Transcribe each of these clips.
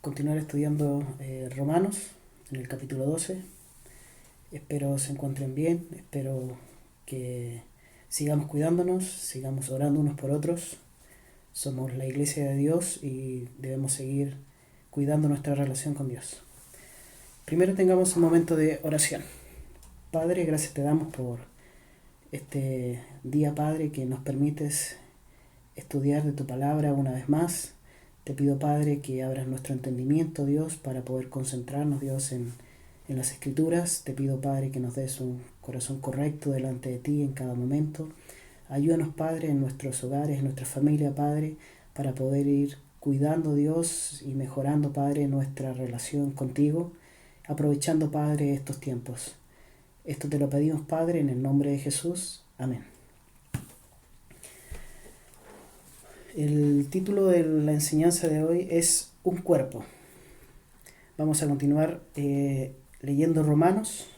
continuar estudiando Romanos en el capítulo 12. Espero se encuentren bien, espero que sigamos cuidándonos, sigamos orando unos por otros. Somos la iglesia de Dios y debemos seguir cuidando nuestra relación con Dios. Primero tengamos un momento de oración. Padre, gracias te damos por este día, Padre, que nos permites estudiar de tu palabra una vez más. Te pido, Padre, que abras nuestro entendimiento, Dios, para poder concentrarnos, Dios, en las Escrituras. Te pido, Padre, que nos des un corazón correcto delante de ti en cada momento. Ayúdanos, Padre, en nuestros hogares, en nuestra familia, Padre, para poder ir cuidando, Dios, y mejorando, Padre, nuestra relación contigo, aprovechando, Padre, estos tiempos. Esto te lo pedimos, Padre, en el nombre de Jesús. Amén. El título de la enseñanza de hoy es Un cuerpo. Vamos a continuar leyendo Romanos,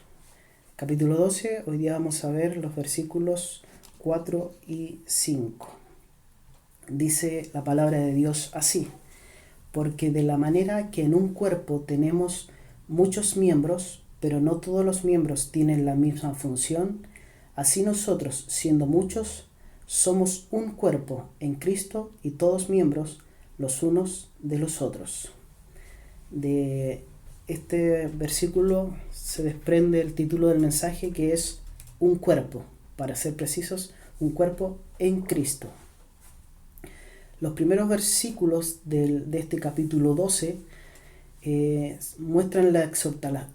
capítulo 12. Hoy día vamos a ver los versículos 4 y 5. Dice la palabra de Dios así: porque de la manera que en un cuerpo tenemos muchos miembros, pero no todos los miembros tienen la misma función, así nosotros, siendo muchos, somos un cuerpo en Cristo y todos miembros los unos de los otros. De este versículo se desprende el título del mensaje, que es un cuerpo, para ser precisos, un cuerpo en Cristo. Los primeros versículos de este capítulo 12 muestran la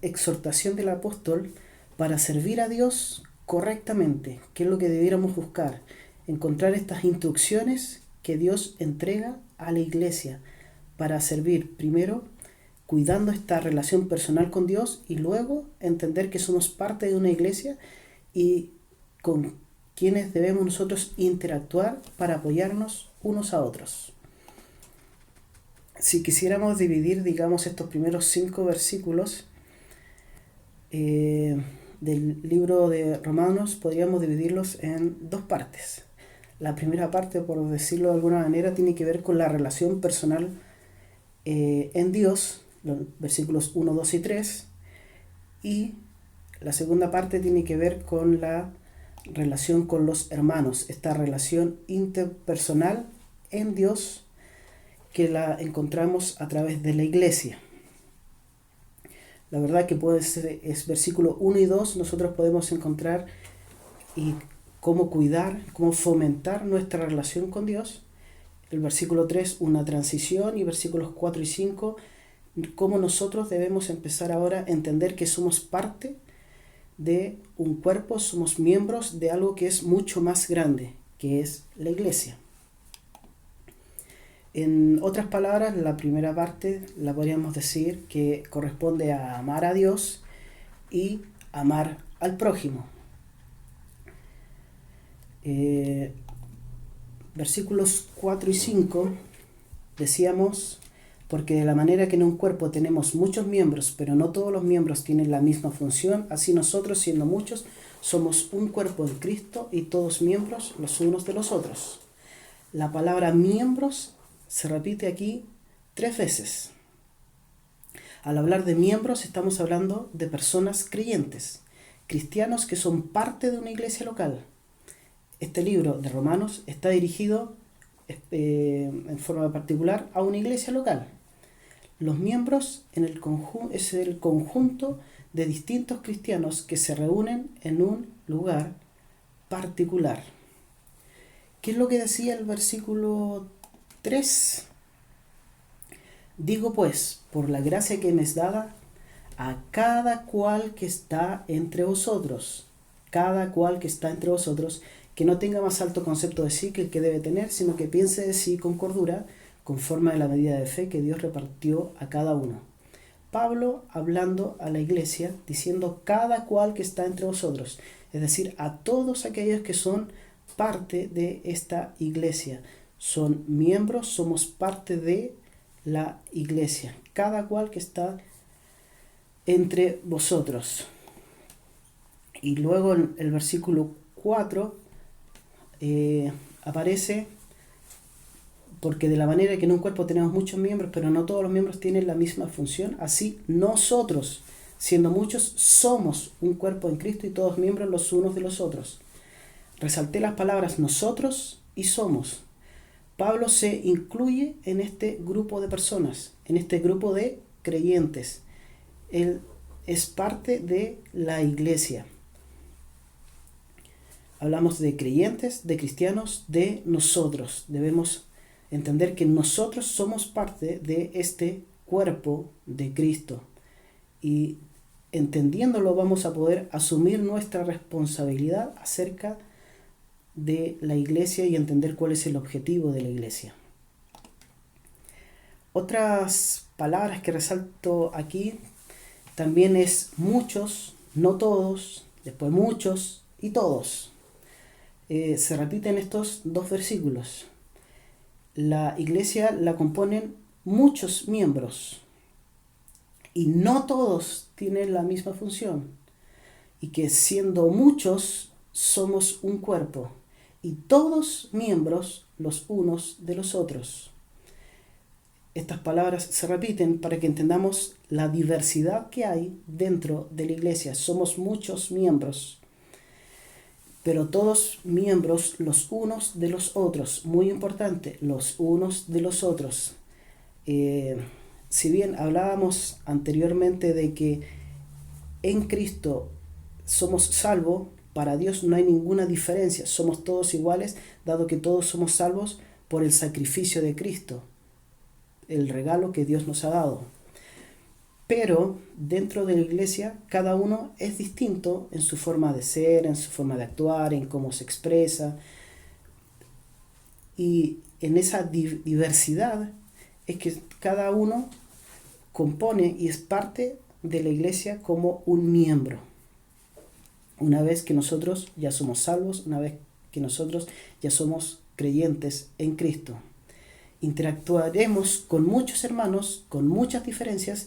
exhortación del apóstol para servir a Dios correctamente, que es lo que debiéramos buscar, encontrar estas instrucciones que Dios entrega a la iglesia para servir primero cuidando esta relación personal con Dios y luego entender que somos parte de una iglesia y con quienes debemos nosotros interactuar para apoyarnos unos a otros. Si quisiéramos dividir, digamos, estos primeros 5 versículos del libro de Romanos, podríamos dividirlos en 2 partes. La primera parte, por decirlo de alguna manera, tiene que ver con la relación personal en Dios, los versículos 1, 2 y 3. Y la segunda parte tiene que ver con la relación con los hermanos, esta relación interpersonal en Dios que la encontramos a través de la iglesia. La verdad que puede ser, es versículo 1 y 2, nosotros podemos encontrar y cómo cuidar, cómo fomentar nuestra relación con Dios. El versículo 3, una transición, y versículos 4 y 5, cómo nosotros debemos empezar ahora a entender que somos parte de un cuerpo, somos miembros de algo que es mucho más grande, que es la iglesia. En otras palabras, la primera parte la podríamos decir que corresponde a amar a Dios y amar al prójimo. Versículos 4 y 5 decíamos: porque de la manera que en un cuerpo tenemos muchos miembros, pero no todos los miembros tienen la misma función, así nosotros, siendo muchos, somos un cuerpo en Cristo y todos miembros los unos de los otros. La palabra miembros se repite aquí 3 veces. Al hablar de miembros estamos hablando de personas creyentes, cristianos que son parte de una iglesia local. Este libro de Romanos está dirigido en forma particular a una iglesia local. Los miembros es el conjunto de distintos cristianos que se reúnen en un lugar particular. ¿Qué es lo que decía el versículo 3? Digo pues, por la gracia que me es dada, a cada cual que está entre vosotros, que no tenga más alto concepto de sí que el que debe tener, sino que piense de sí con cordura, conforme a la medida de fe que Dios repartió a cada uno. Pablo hablando a la iglesia, diciendo cada cual que está entre vosotros, es decir, a todos aquellos que son parte de esta iglesia. Son miembros, somos parte de la iglesia, cada cual que está entre vosotros. Y luego en el versículo 4 aparece Porque de la manera que en un cuerpo tenemos muchos miembros, pero no todos los miembros tienen la misma función, así nosotros, siendo muchos, somos un cuerpo en Cristo y todos miembros los unos de los otros. Resalté las palabras nosotros y somos. Pablo se incluye en este grupo de personas, en este grupo de creyentes. Él es parte de la iglesia. Hablamos de creyentes, de cristianos, de nosotros. Debemos entender que nosotros somos parte de este cuerpo de Cristo. Y entendiéndolo vamos a poder asumir nuestra responsabilidad acerca de la iglesia y entender cuál es el objetivo de la iglesia. Otras palabras que resalto aquí también es muchos, no todos, después muchos y todos. Se repiten estos dos versículos. La iglesia la componen muchos miembros y no todos tienen la misma función, y que siendo muchos somos un cuerpo y todos miembros los unos de los otros. Estas palabras se repiten para que entendamos la diversidad que hay dentro de la iglesia. Somos muchos miembros, pero todos miembros los unos de los otros. Muy importante, los unos de los otros. Si bien hablábamos anteriormente de que en Cristo somos salvos, para Dios no hay ninguna diferencia. Somos todos iguales, dado que todos somos salvos por el sacrificio de Cristo, el regalo que Dios nos ha dado. Pero dentro de la iglesia cada uno es distinto en su forma de ser, en su forma de actuar, en cómo se expresa. Y en esa diversidad es que cada uno compone y es parte de la iglesia como un miembro. Una vez que nosotros ya somos salvos, una vez que nosotros ya somos creyentes en Cristo. Interactuaremos con muchos hermanos, con muchas diferencias,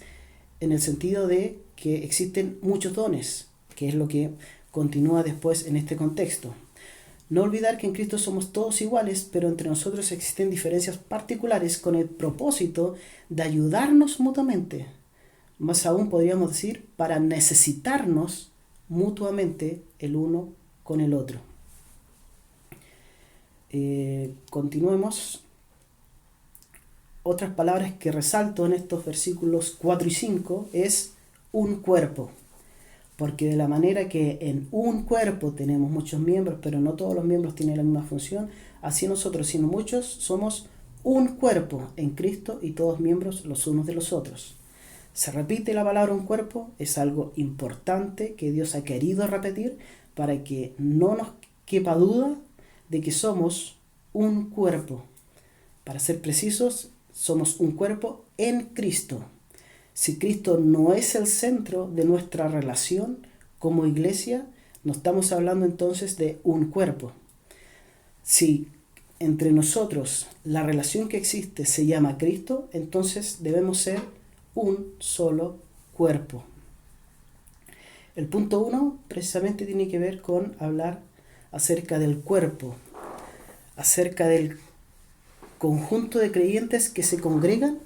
en el sentido de que existen muchos dones, que es lo que continúa después en este contexto. No olvidar que en Cristo somos todos iguales, pero entre nosotros existen diferencias particulares con el propósito de ayudarnos mutuamente. Más aún podríamos decir, para necesitarnos mutuamente el uno con el otro. Continuemos. Otras palabras que resalto en estos versículos 4 y 5 es un cuerpo. Porque de la manera que en un cuerpo tenemos muchos miembros, pero no todos los miembros tienen la misma función, así nosotros, siendo muchos, somos un cuerpo en Cristo y todos miembros los unos de los otros. Se repite la palabra un cuerpo, es algo importante que Dios ha querido repetir para que no nos quepa duda de que somos un cuerpo. Para ser precisos, somos un cuerpo en Cristo. Si Cristo no es el centro de nuestra relación como iglesia, no estamos hablando entonces de un cuerpo. Si entre nosotros la relación que existe se llama Cristo, entonces debemos ser un solo cuerpo. El punto 1 precisamente tiene que ver con hablar acerca del cuerpo, acerca del conjunto de creyentes que se congregan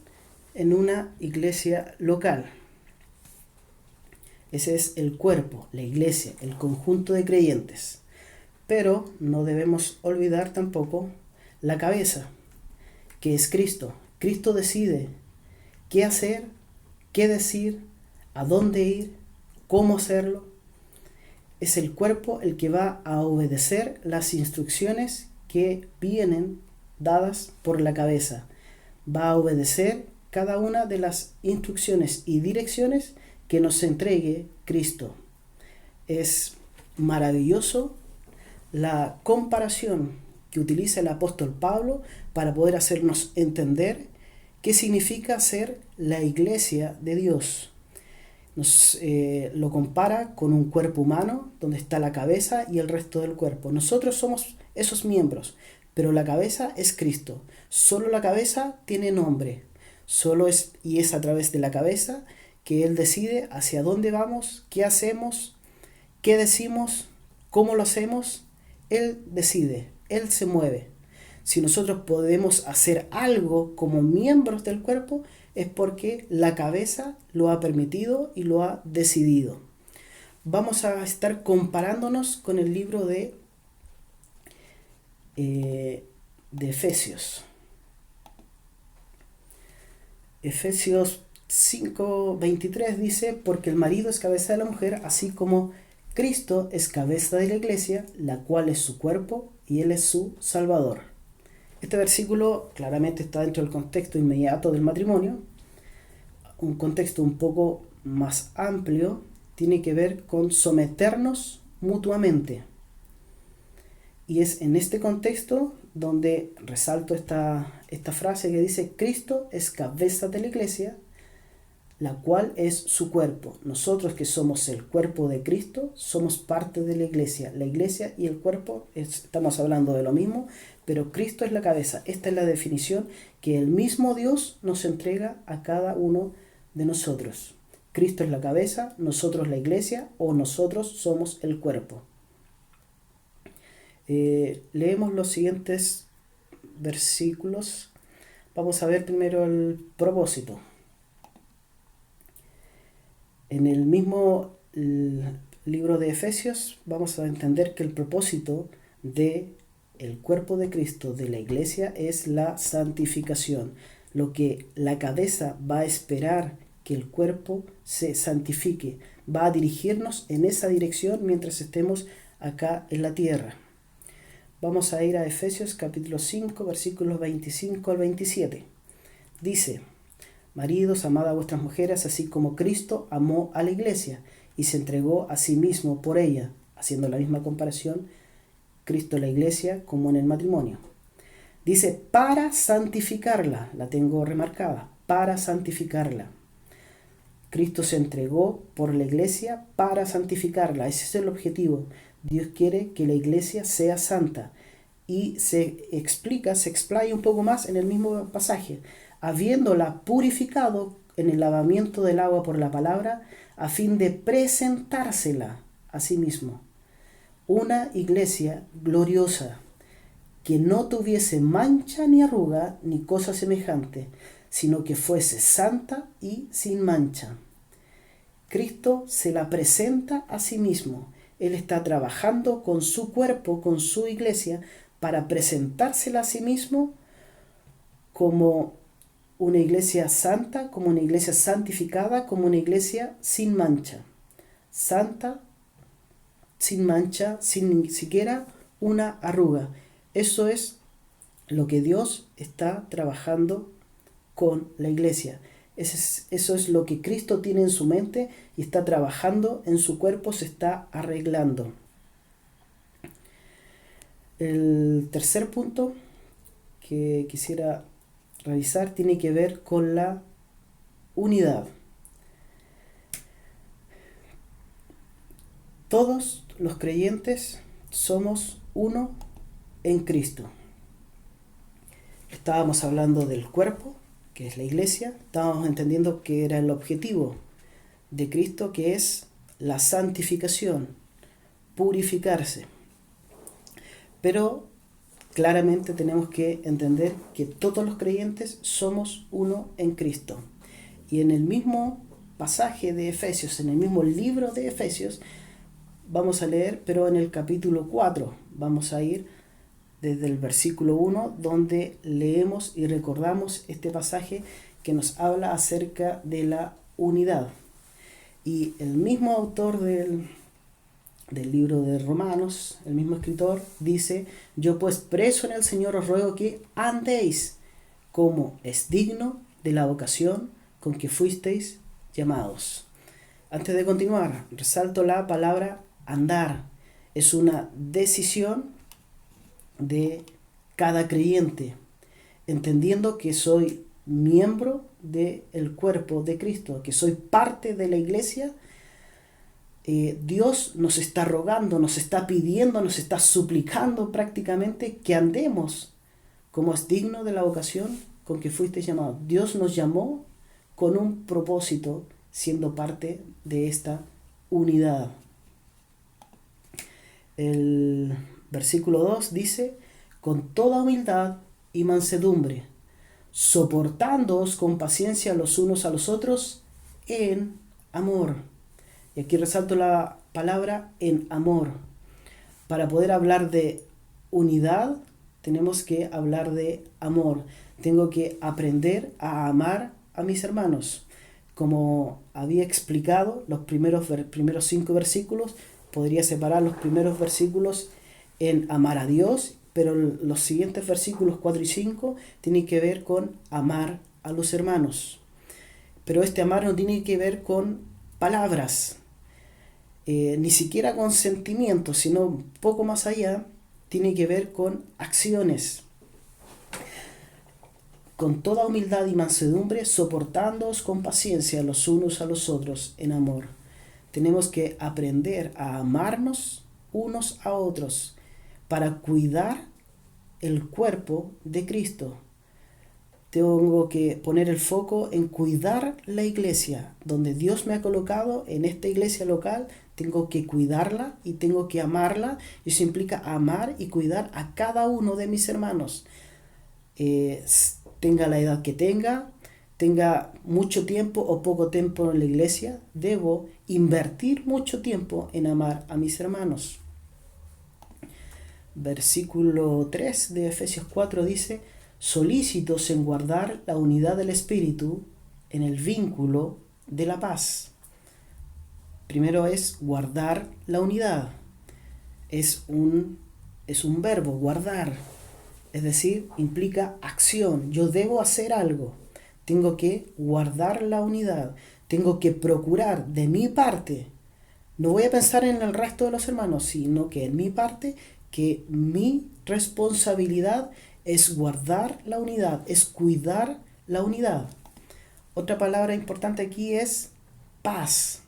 en una iglesia local. Ese es el cuerpo, la iglesia, el conjunto de creyentes. Pero no debemos olvidar tampoco la cabeza, que es Cristo. Cristo decide qué hacer, qué decir, a dónde ir, cómo hacerlo. Es el cuerpo el que va a obedecer las instrucciones que vienen dadas por la cabeza. Va a obedecer cada una de las instrucciones y direcciones que nos entregue Cristo. Es maravilloso la comparación que utiliza el apóstol Pablo para poder hacernos entender qué significa ser la iglesia de Dios. Lo compara con un cuerpo humano donde está la cabeza y el resto del cuerpo. Nosotros somos esos miembros, pero la cabeza es Cristo. Solo la cabeza tiene nombre. Y es a través de la cabeza que Él decide hacia dónde vamos, qué hacemos, qué decimos, cómo lo hacemos. Él decide, Él se mueve. Si nosotros podemos hacer algo como miembros del cuerpo, es porque la cabeza lo ha permitido y lo ha decidido. Vamos a estar comparándonos con el libro de Efesios. Efesios 5:23 dice, porque el marido es cabeza de la mujer, así como Cristo es cabeza de la iglesia, la cual es su cuerpo y él es su salvador. Este versículo claramente está dentro del contexto inmediato del matrimonio. Un contexto un poco más amplio tiene que ver con someternos mutuamente. Y es en este contexto donde resalto esta frase que dice, Cristo es cabeza de la iglesia, la cual es su cuerpo. Nosotros que somos el cuerpo de Cristo, somos parte de la iglesia. La iglesia y el cuerpo, estamos hablando de lo mismo, pero Cristo es la cabeza. Esta es la definición que el mismo Dios nos entrega a cada uno de nosotros. Cristo es la cabeza, nosotros la iglesia o nosotros somos el cuerpo. Leemos los siguientes versículos. Vamos a ver primero el propósito. En el mismo libro de Efesios vamos a entender que el propósito de el cuerpo de Cristo, de la iglesia, es la santificación. Lo que la cabeza va a esperar que el cuerpo se santifique, va a dirigirnos en esa dirección mientras estemos acá en la tierra. Vamos a ir a Efesios capítulo 5, versículos 25 al 27. Dice, maridos, amad a vuestras mujeres, así como Cristo amó a la iglesia y se entregó a sí mismo por ella, haciendo la misma comparación, Cristo la iglesia como en el matrimonio. Dice, para santificarla, la tengo remarcada, para santificarla. Cristo se entregó por la iglesia para santificarla, ese es el objetivo. Dios quiere que la iglesia sea santa y se explaya un poco más en el mismo pasaje, habiéndola purificado en el lavamiento del agua por la palabra, a fin de presentársela a sí mismo. Una iglesia gloriosa, que no tuviese mancha ni arruga ni cosa semejante, sino que fuese santa y sin mancha. Cristo se la presenta a sí mismo. Él está trabajando con su cuerpo, con su iglesia, para presentársela a sí mismo como una iglesia santa, como una iglesia santificada, como una iglesia sin mancha. Santa, sin mancha, sin ni siquiera una arruga. Eso es lo que Dios está trabajando con la iglesia. Eso es lo que Cristo tiene en su mente y está trabajando en su cuerpo, se está arreglando. El tercer punto que quisiera revisar tiene que ver con la unidad. Todos los creyentes somos uno en Cristo. Estábamos hablando del cuerpo, que es la iglesia. Estábamos entendiendo que era el objetivo de Cristo, que es la santificación, purificarse. Pero claramente tenemos que entender que todos los creyentes somos uno en Cristo. Y en el mismo pasaje de Efesios, en el mismo libro de Efesios, vamos a leer, pero en el capítulo 4, vamos a ir desde el versículo 1, donde leemos y recordamos este pasaje que nos habla acerca de la unidad. Y el mismo autor del libro de Romanos, el mismo escritor, dice, yo pues preso en el Señor os ruego que andéis como es digno de la vocación con que fuisteis llamados. Antes de continuar, resalto la palabra andar. Es una decisión de cada creyente, entendiendo que soy miembro del cuerpo de Cristo, que soy parte de la iglesia. Dios nos está rogando, nos está pidiendo, nos está suplicando prácticamente que andemos como es digno de la vocación con que fuiste llamado. Dios nos llamó con un propósito, siendo parte de esta unidad. El versículo 2 dice, con toda humildad y mansedumbre, soportándoos con paciencia los unos a los otros en amor. Y aquí resalto la palabra en amor. Para poder hablar de unidad, tenemos que hablar de amor. Tengo que aprender a amar a mis hermanos. Como había explicado, los primeros 5 versículos, podría separar los primeros versículos en amar a Dios, pero los siguientes versículos 4 y 5 tienen que ver con amar a los hermanos. Pero este amar no tiene que ver con palabras, ni siquiera con sentimientos, sino un poco más allá, tiene que ver con acciones. Con toda humildad y mansedumbre, soportándoos con paciencia los unos a los otros en amor. Tenemos que aprender a amarnos unos a otros para cuidar el cuerpo de Cristo. Tengo que poner el foco en cuidar la iglesia, donde Dios me ha colocado en esta iglesia local. Tengo que cuidarla y tengo que amarla. Eso implica amar y cuidar a cada uno de mis hermanos. Tenga la edad que tenga mucho tiempo o poco tiempo en la iglesia, debo invertir mucho tiempo en amar a mis hermanos. Versículo 3 de Efesios 4 dice: solícitos en guardar la unidad del Espíritu en el vínculo de la paz. Primero es guardar la unidad. Es un verbo, guardar. Es decir, implica acción. Yo debo hacer algo. Tengo que guardar la unidad. Tengo que procurar de mi parte. No voy a pensar en el resto de los hermanos, sino que en mi parte, que mi responsabilidad es guardar la unidad, es cuidar la unidad. Otra palabra importante aquí es paz.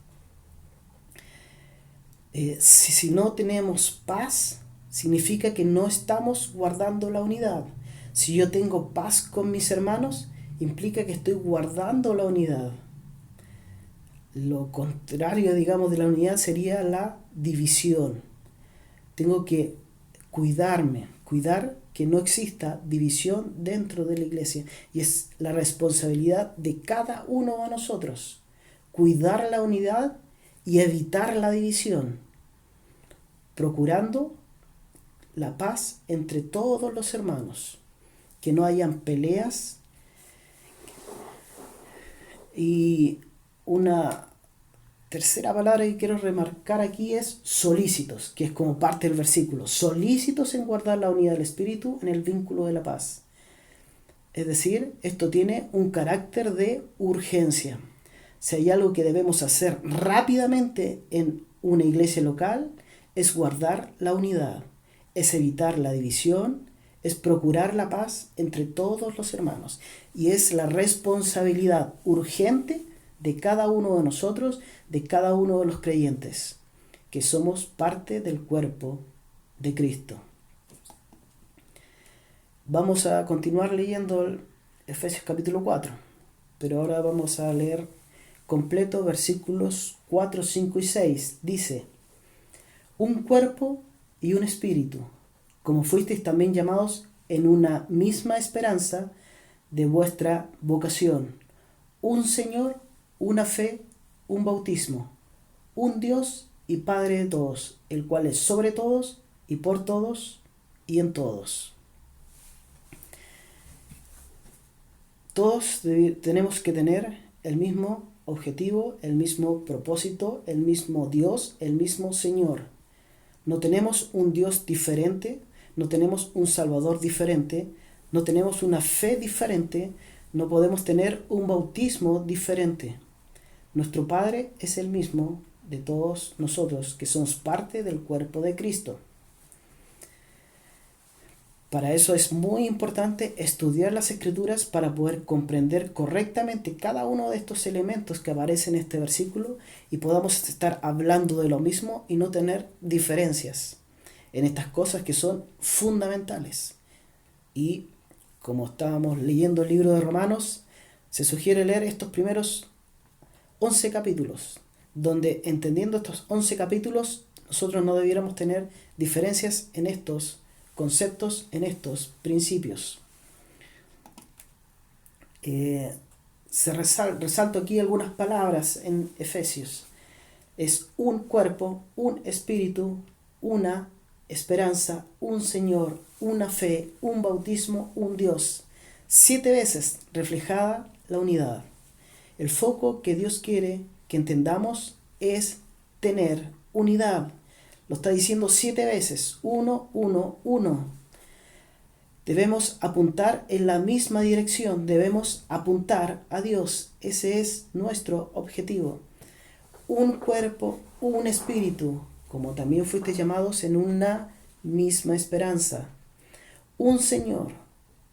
Si no tenemos paz, significa que no estamos guardando la unidad. Si yo tengo paz con mis hermanos, implica que estoy guardando la unidad. Lo contrario, digamos, de la unidad sería la división. Tengo que cuidar que no exista división dentro de la iglesia. Y es la responsabilidad de cada uno de nosotros. Cuidar la unidad y evitar la división, procurando la paz entre todos los hermanos, que no hayan peleas. Y una tercera palabra que quiero remarcar aquí es solícitos, que es como parte del versículo. Solícitos en guardar la unidad del Espíritu en el vínculo de la paz. Es decir, esto tiene un carácter de urgencia. Si hay algo que debemos hacer rápidamente en una iglesia local, es guardar la unidad, es evitar la división, es procurar la paz entre todos los hermanos. Y es la responsabilidad urgente de cada uno de nosotros, de cada uno de los creyentes, que somos parte del cuerpo de Cristo. Vamos a continuar leyendo Efesios capítulo 4, pero ahora vamos a leer completo versículos 4, 5 y 6. Dice: un cuerpo y un espíritu, como fuisteis también llamados en una misma esperanza de vuestra vocación, un Señor, una fe, un bautismo, un Dios y Padre de todos, el cual es sobre todos y por todos y en todos. Todos tenemos que tener el mismo objetivo, el mismo propósito, el mismo Dios, el mismo Señor. No tenemos un Dios diferente, no tenemos un Salvador diferente, no tenemos una fe diferente, no podemos tener un bautismo diferente. Nuestro Padre es el mismo de todos nosotros, que somos parte del cuerpo de Cristo. Para eso es muy importante estudiar las Escrituras para poder comprender correctamente cada uno de estos elementos que aparecen en este versículo y podamos estar hablando de lo mismo y no tener diferencias en estas cosas que son fundamentales. Y como estábamos leyendo el libro de Romanos, se sugiere leer estos primeros 11 capítulos, donde entendiendo estos 11 capítulos, nosotros no debiéramos tener diferencias en estos conceptos, en estos principios. Resalto aquí algunas palabras en Efesios. Es un cuerpo, un espíritu, una esperanza, un Señor, una fe, un bautismo, un Dios. 7 veces reflejada la unidad. El foco que Dios quiere que entendamos es tener unidad. Lo está diciendo 7 veces. 1, 1, 1. Debemos apuntar en la misma dirección. Debemos apuntar a Dios. Ese es nuestro objetivo. Un cuerpo, un espíritu, como también fuiste llamados en una misma esperanza. Un Señor,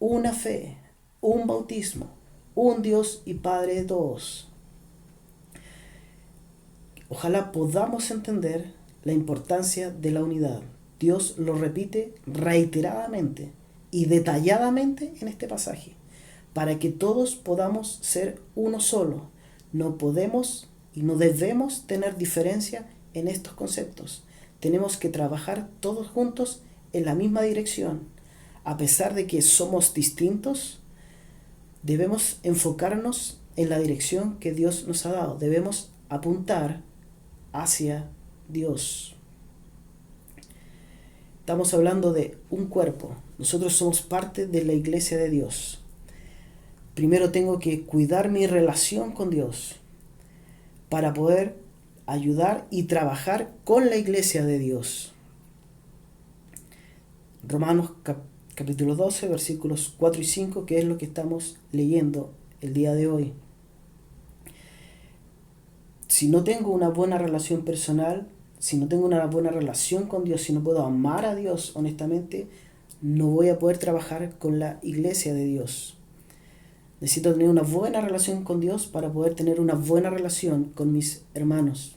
una fe, un bautismo, un Dios y Padre de todos. Ojalá podamos entender la importancia de la unidad. Dios lo repite reiteradamente y detalladamente en este pasaje, para que todos podamos ser uno solo. No podemos y no debemos tener diferencia en estos conceptos. Tenemos que trabajar todos juntos en la misma dirección. A pesar de que somos distintos, debemos enfocarnos en la dirección que Dios nos ha dado. Debemos apuntar hacia Dios. Estamos hablando de un cuerpo. Nosotros somos parte de la iglesia de Dios. Primero tengo que cuidar mi relación con Dios para poder ayudar y trabajar con la iglesia de Dios. Romanos capítulo 12, versículos 4 y 5, que es lo que estamos leyendo el día de hoy. Si no tengo una buena relación personal, si no tengo una buena relación con Dios, si no puedo amar a Dios honestamente, no voy a poder trabajar con la iglesia de Dios. Necesito tener una buena relación con Dios para poder tener una buena relación con mis hermanos.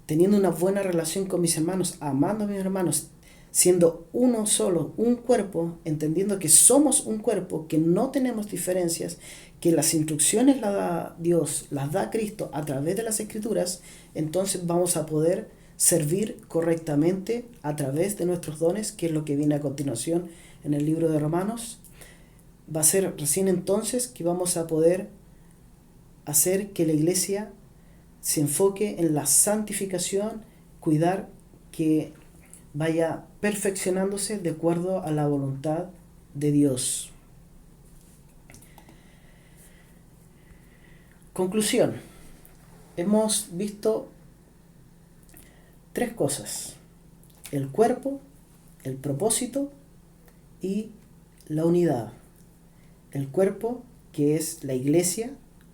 Teniendo una buena relación con mis hermanos, amando a mis hermanos, siendo uno solo, un cuerpo, entendiendo que somos un cuerpo, que no tenemos diferencias, que las instrucciones las da Dios, las da Cristo a través de las Escrituras, entonces vamos a poder servir correctamente a través de nuestros dones, que es lo que viene a continuación en el libro de Romanos. Va a ser recién entonces que vamos a poder hacer que la iglesia se enfoque en la santificación, cuidar que vaya perfeccionándose de acuerdo a la voluntad de Dios. Conclusión. Hemos visto 3 cosas: el cuerpo, el propósito y la unidad. El cuerpo, que es la iglesia,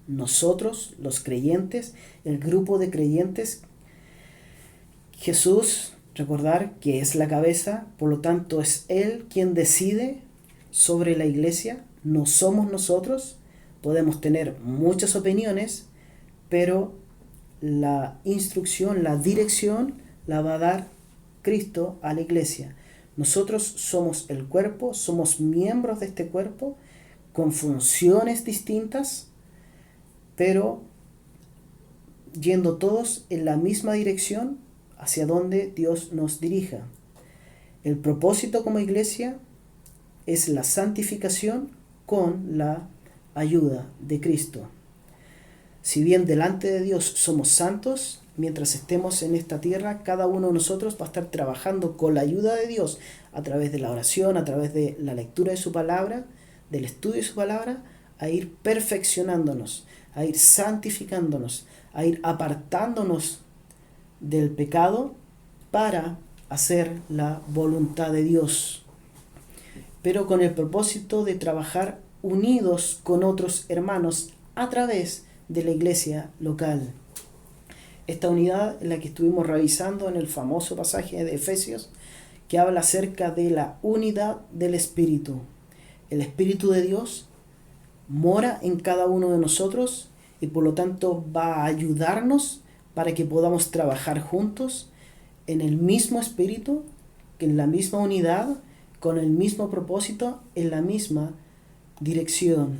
nosotros, los creyentes, el grupo de creyentes. Jesús, recordar que es la cabeza, por lo tanto es Él quien decide sobre la iglesia, no somos nosotros. Podemos tener muchas opiniones, pero la instrucción, la dirección la va a dar Cristo a la iglesia. Nosotros somos el cuerpo, somos miembros de este cuerpo con funciones distintas, pero yendo todos en la misma dirección hacia donde Dios nos dirija. El propósito como iglesia es la santificación con la ayuda de Cristo. Si bien delante de Dios somos santos, mientras estemos en esta tierra, cada uno de nosotros va a estar trabajando con la ayuda de Dios a través de la oración, a través de la lectura de su palabra, del estudio de su palabra, a ir perfeccionándonos, a ir santificándonos, a ir apartándonos del pecado para hacer la voluntad de Dios, pero con el propósito de trabajar unidos con otros hermanos a través de la iglesia local. Esta unidad en la que estuvimos revisando en el famoso pasaje de Efesios, que habla acerca de la unidad del Espíritu. El Espíritu de Dios mora en cada uno de nosotros y por lo tanto va a ayudarnos para que podamos trabajar juntos en el mismo espíritu, en la misma unidad, con el mismo propósito, en la misma dirección.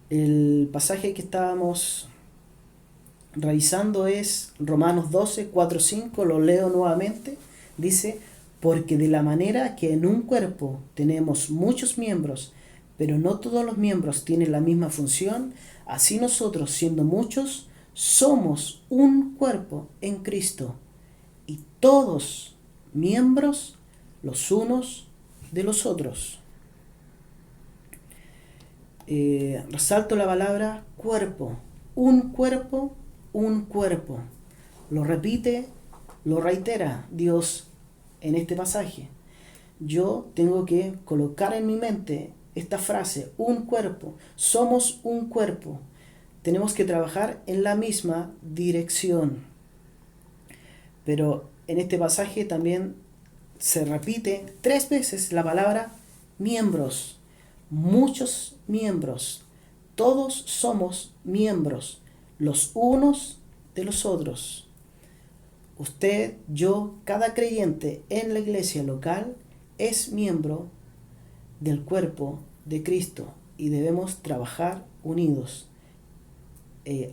El pasaje que estábamos revisando es Romanos 12, 4, 5, lo leo nuevamente. Dice: Porque de la manera que en un cuerpo tenemos muchos miembros, pero no todos los miembros tienen la misma función, así nosotros, siendo muchos, somos un cuerpo en Cristo y todos miembros los unos de los otros. Resalto la palabra cuerpo. Un cuerpo, un cuerpo. Lo repite, lo reitera Dios en este pasaje. Yo tengo que colocar en mi mente esta frase, un cuerpo. Somos un cuerpo. Tenemos que trabajar en la misma dirección. Pero en este pasaje también se repite 3 veces la palabra miembros. Muchos miembros. Todos somos miembros, los unos de los otros. Usted, yo, cada creyente en la iglesia local es miembro del cuerpo de Cristo y debemos trabajar unidos,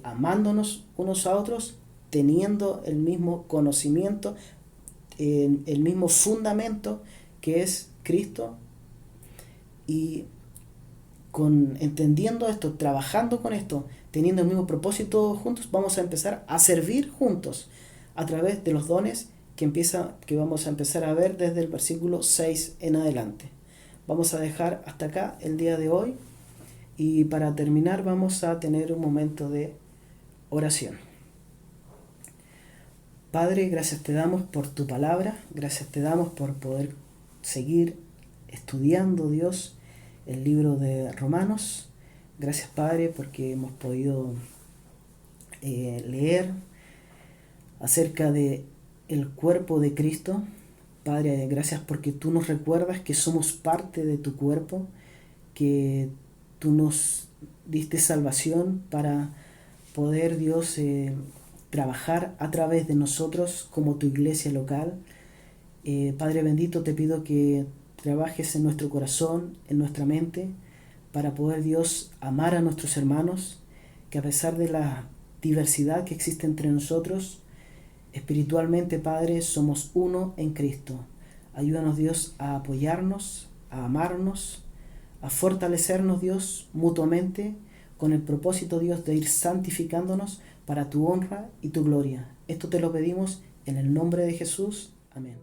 amándonos unos a otros, teniendo el mismo conocimiento, el mismo fundamento que es Cristo, y entendiendo esto, trabajando con esto, teniendo el mismo propósito juntos, vamos a empezar a servir juntos a través de los dones que vamos a empezar a ver desde el versículo 6 en adelante. Vamos a dejar hasta acá el día de hoy y para terminar vamos a tener un momento de oración. Padre, gracias te damos por tu palabra, gracias te damos por poder seguir estudiando, Dios, el libro de Romanos. Gracias, Padre, porque hemos podido leer acerca de el cuerpo de Cristo. Padre, gracias porque tú nos recuerdas que somos parte de tu cuerpo, que tú nos diste salvación para poder, Dios, trabajar a través de nosotros como tu iglesia local. Padre bendito, te pido que trabajes en nuestro corazón, en nuestra mente, para poder, Dios, amar a nuestros hermanos, que a pesar de la diversidad que existe entre nosotros, espiritualmente, Padre, somos uno en Cristo. Ayúdanos, Dios, a apoyarnos, a amarnos, a fortalecernos, Dios, mutuamente, con el propósito, Dios, de ir santificándonos para tu honra y tu gloria. Esto te lo pedimos en el nombre de Jesús. Amén.